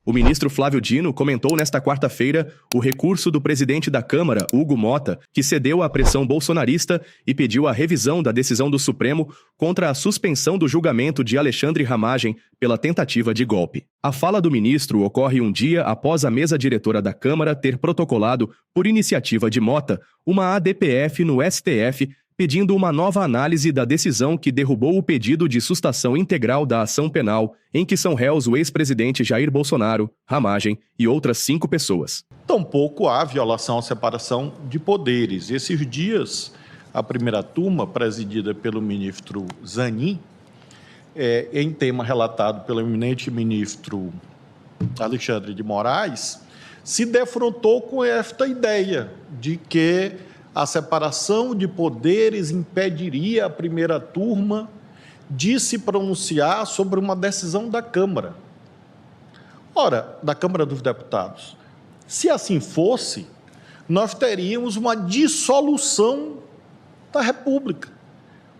O ministro Flávio Dino comentou nesta quarta-feira o recurso do presidente da Câmara, Hugo Motta, que cedeu à pressão bolsonarista e pediu a revisão da decisão do Supremo contra a suspensão do julgamento de Alexandre Ramagem pela tentativa de golpe. A fala do ministro ocorre um dia após a mesa diretora da Câmara ter protocolado, por iniciativa de Motta, uma ADPF no STF pedindo uma nova análise da decisão que derrubou o pedido de sustação integral da ação penal em que são réus o ex-presidente Jair Bolsonaro, Ramagem e outras 5 pessoas. Tampouco há violação à separação de poderes. Esses dias, a primeira turma, presidida pelo ministro Zanin, em tema relatado pelo eminente ministro Alexandre de Moraes, se defrontou com esta ideia de que a separação de poderes impediria a primeira turma de se pronunciar sobre uma decisão da Câmara. Ora, da Câmara dos Deputados. Se assim fosse, nós teríamos uma dissolução da República.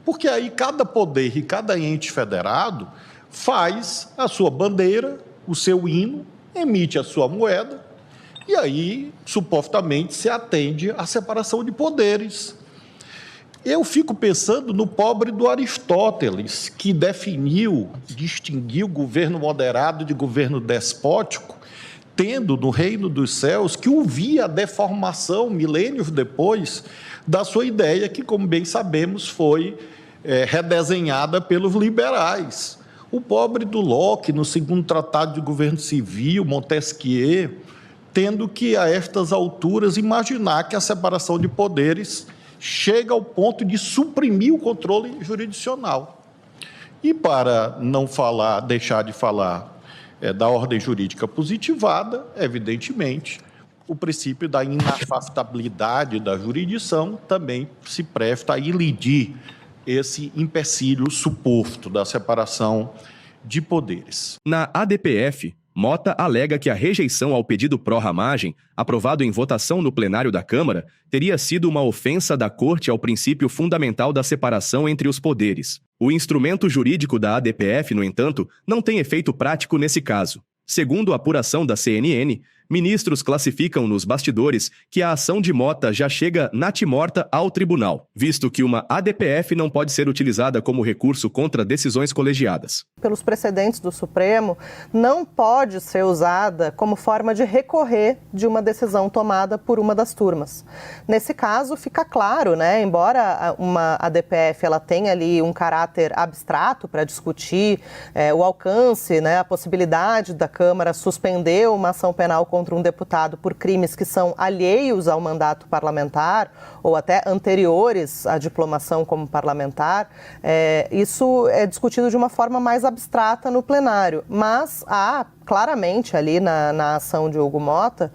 Porque aí cada poder e cada ente federado faz a sua bandeira, o seu hino, emite a sua moeda, e aí, supostamente, se atende à separação de poderes. Eu fico pensando no pobre do Aristóteles, que distinguiu governo moderado de governo despótico, tendo no reino dos céus que ouvia a deformação, milênios depois, da sua ideia, que, como bem sabemos, foi redesenhada pelos liberais. O pobre do Locke, no segundo Tratado de Governo Civil, Montesquieu, tendo que, a estas alturas, imaginar que a separação de poderes chega ao ponto de suprimir o controle jurisdicional. E para não deixar de falar da ordem jurídica positivada, evidentemente, o princípio da inafastabilidade da jurisdição também se presta a ilidir esse empecilho suposto da separação de poderes. Na ADPF, Motta alega que a rejeição ao pedido pró-Ramagem, aprovado em votação no plenário da Câmara, teria sido uma ofensa da Corte ao princípio fundamental da separação entre os poderes. O instrumento jurídico da ADPF, no entanto, não tem efeito prático nesse caso. Segundo a apuração da CNN, ministros classificam nos bastidores que a ação de Motta já chega natimorta ao tribunal, visto que uma ADPF não pode ser utilizada como recurso contra decisões colegiadas. Pelos precedentes do Supremo, não pode ser usada como forma de recorrer de uma decisão tomada por uma das turmas. Nesse caso, fica claro, embora uma ADPF ela tenha ali um caráter abstrato para discutir o alcance, a possibilidade da Câmara suspender uma ação penal contra um deputado por crimes que são alheios ao mandato parlamentar ou até anteriores à diplomação como parlamentar, isso é discutido de uma forma mais abstrata no plenário, mas há claramente ali na ação de Hugo Motta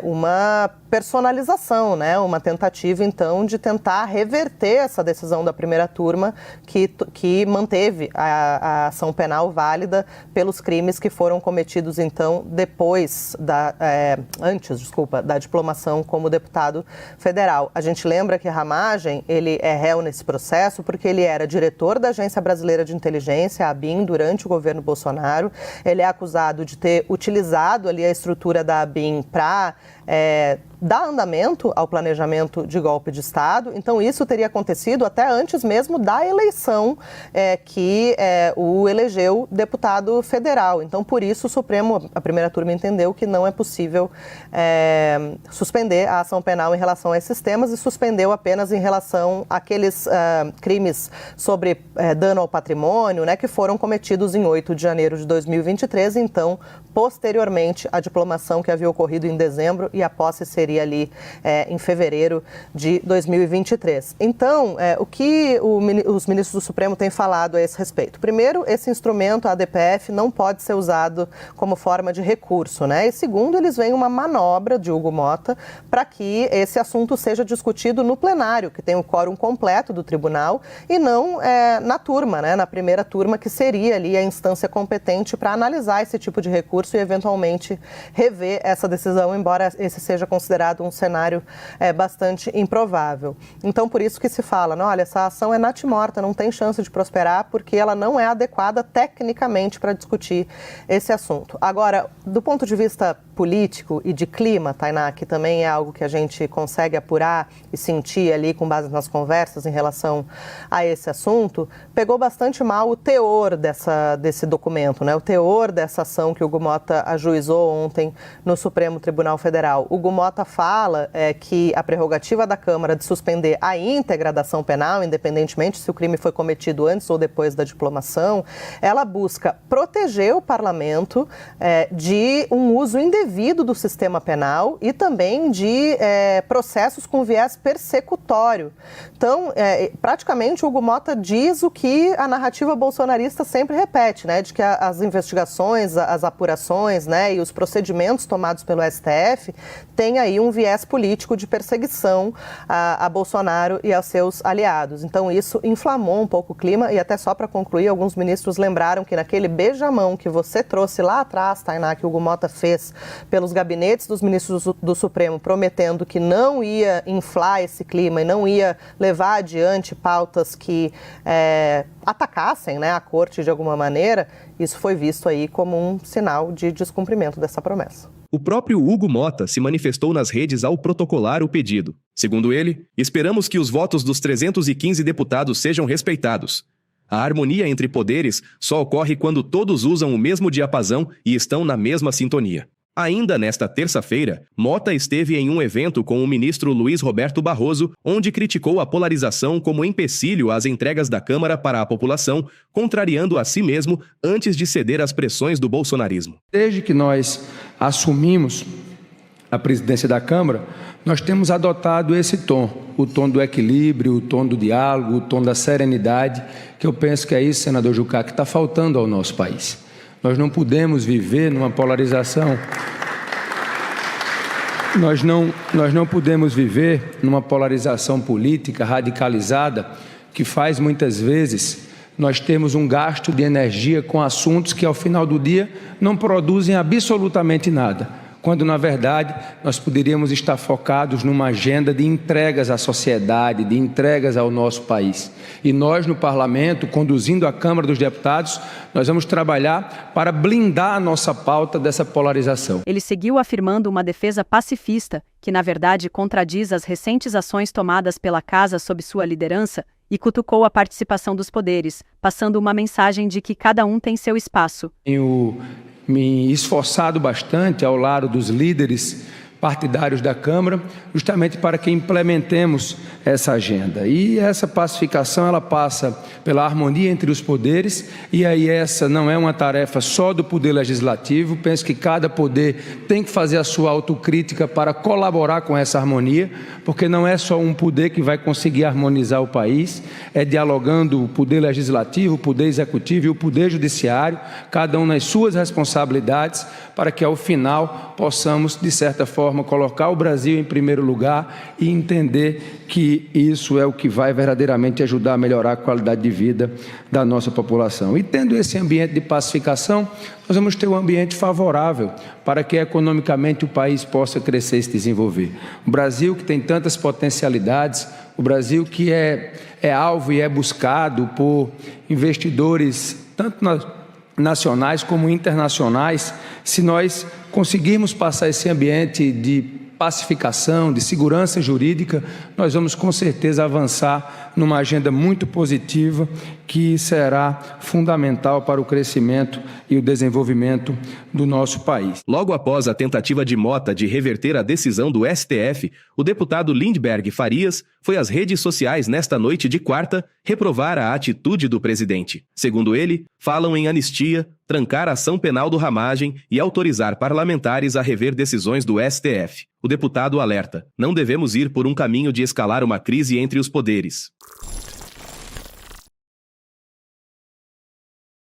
uma personalização, uma tentativa então de tentar reverter essa decisão da primeira turma que manteve a ação penal válida pelos crimes que foram cometidos então antes da diplomação como deputado federal. A gente lembra que Ramagem, ele é réu nesse processo porque ele era diretor da Agência Brasileira de Inteligência, a ABIN, durante o governo Bolsonaro. Ele é acusado de ter utilizado ali a estrutura da ABIN para dar andamento ao planejamento de golpe de Estado. Então, isso teria acontecido até antes mesmo da eleição que o elegeu deputado federal. Então, por isso, o Supremo, a primeira turma, entendeu que não é possível suspender a ação penal em relação a esses temas e suspendeu apenas em relação àqueles crimes sobre dano ao patrimônio, que foram cometidos em 8 de janeiro de 2023. Então, posteriormente, a diplomação que havia ocorrido em dezembro e a posse seria ali em fevereiro de 2023. Então, o que os ministros do Supremo têm falado a esse respeito? Primeiro, esse instrumento, a ADPF, não pode ser usado como forma de recurso, E segundo, eles veem uma manobra de Hugo Motta para que esse assunto seja discutido no plenário, que tem o quórum completo do tribunal, e não na turma, na primeira turma, que seria ali a instância competente para analisar esse tipo de recurso e, eventualmente, rever essa decisão, embora esse seja considerado considerado um cenário bastante improvável. Então, por isso que se fala, olha, essa ação é natimorta, não tem chance de prosperar, porque ela não é adequada tecnicamente para discutir esse assunto. Agora, do ponto de vista político e de clima, Tainá, que também é algo que a gente consegue apurar e sentir ali com base nas conversas em relação a esse assunto, pegou bastante mal o teor desse documento, né? O teor dessa ação que o Hugo Mota ajuizou ontem no Supremo Tribunal Federal. O Hugo Mota fala que a prerrogativa da Câmara de suspender a íntegra da ação penal, independentemente se o crime foi cometido antes ou depois da diplomação, ela busca proteger o parlamento de um uso indevido do sistema penal e também de processos com viés persecutório. Então, praticamente o Hugo Mota diz o que a narrativa bolsonarista sempre repete, né, de que as investigações, as apurações, né, e os procedimentos tomados pelo STF têm aí um viés político de perseguição a Bolsonaro e aos seus aliados. Então, isso inflamou um pouco o clima e até só para concluir, alguns ministros lembraram que naquele beijamão que você trouxe lá atrás, Tainá, que o Hugo Mota fez pelos gabinetes dos ministros do Supremo, prometendo que não ia inflar esse clima e não ia levar adiante pautas que atacassem, né, a corte de alguma maneira, isso foi visto aí como um sinal de descumprimento dessa promessa. O próprio Hugo Mota se manifestou nas redes ao protocolar o pedido. Segundo ele, esperamos que os votos dos 315 deputados sejam respeitados. A harmonia entre poderes só ocorre quando todos usam o mesmo diapasão e estão na mesma sintonia. Ainda nesta terça-feira, Mota esteve em um evento com o ministro Luiz Roberto Barroso, onde criticou a polarização como empecilho às entregas da Câmara para a população, contrariando a si mesmo antes de ceder às pressões do bolsonarismo. Desde que nós assumimos a presidência da Câmara, nós temos adotado esse tom, o tom do equilíbrio, o tom do diálogo, o tom da serenidade, que eu penso que é isso, senador Jucá, que está faltando ao nosso país. Nós não podemos viver numa polarização. Nós não podemos viver numa polarização política radicalizada que faz muitas vezes nós termos um gasto de energia com assuntos que ao final do dia não produzem absolutamente nada, quando na verdade nós poderíamos estar focados numa agenda de entregas à sociedade, de entregas ao nosso país. E nós no Parlamento, conduzindo a Câmara dos Deputados, nós vamos trabalhar para blindar a nossa pauta dessa polarização. Ele seguiu afirmando uma defesa pacifista, que na verdade contradiz as recentes ações tomadas pela Casa sob sua liderança, e cutucou a participação dos poderes, passando uma mensagem de que cada um tem seu espaço. Tenho me esforçado bastante ao lado dos líderes partidários da Câmara, justamente para que implementemos essa agenda. E essa pacificação, ela passa pela harmonia entre os poderes, e aí essa não é uma tarefa só do Poder Legislativo. Penso que cada poder tem que fazer a sua autocrítica para colaborar com essa harmonia, porque não é só um poder que vai conseguir harmonizar o país, é dialogando o Poder Legislativo, o Poder Executivo e o Poder Judiciário, cada um nas suas responsabilidades, para que ao final possamos, de certa forma, colocar o Brasil em primeiro lugar e entender que isso é o que vai verdadeiramente ajudar a melhorar a qualidade de vida da nossa população. E tendo esse ambiente de pacificação, nós vamos ter um ambiente favorável para que economicamente o país possa crescer e se desenvolver. O Brasil que tem tantas potencialidades, o Brasil que é alvo e é buscado por investidores tanto nacionais como internacionais. Se nós conseguirmos passar esse ambiente de pacificação, de segurança jurídica, nós vamos com certeza avançar numa agenda muito positiva que será fundamental para o crescimento e o desenvolvimento do nosso país. Logo após a tentativa de Mota de reverter a decisão do STF, o deputado Lindbergh Farias foi às redes sociais nesta noite de quarta reprovar a atitude do presidente. Segundo ele, falam em anistia, trancar a ação penal do Ramagem e autorizar parlamentares a rever decisões do STF. O deputado alerta: não devemos ir por um caminho de escalar uma crise entre os poderes.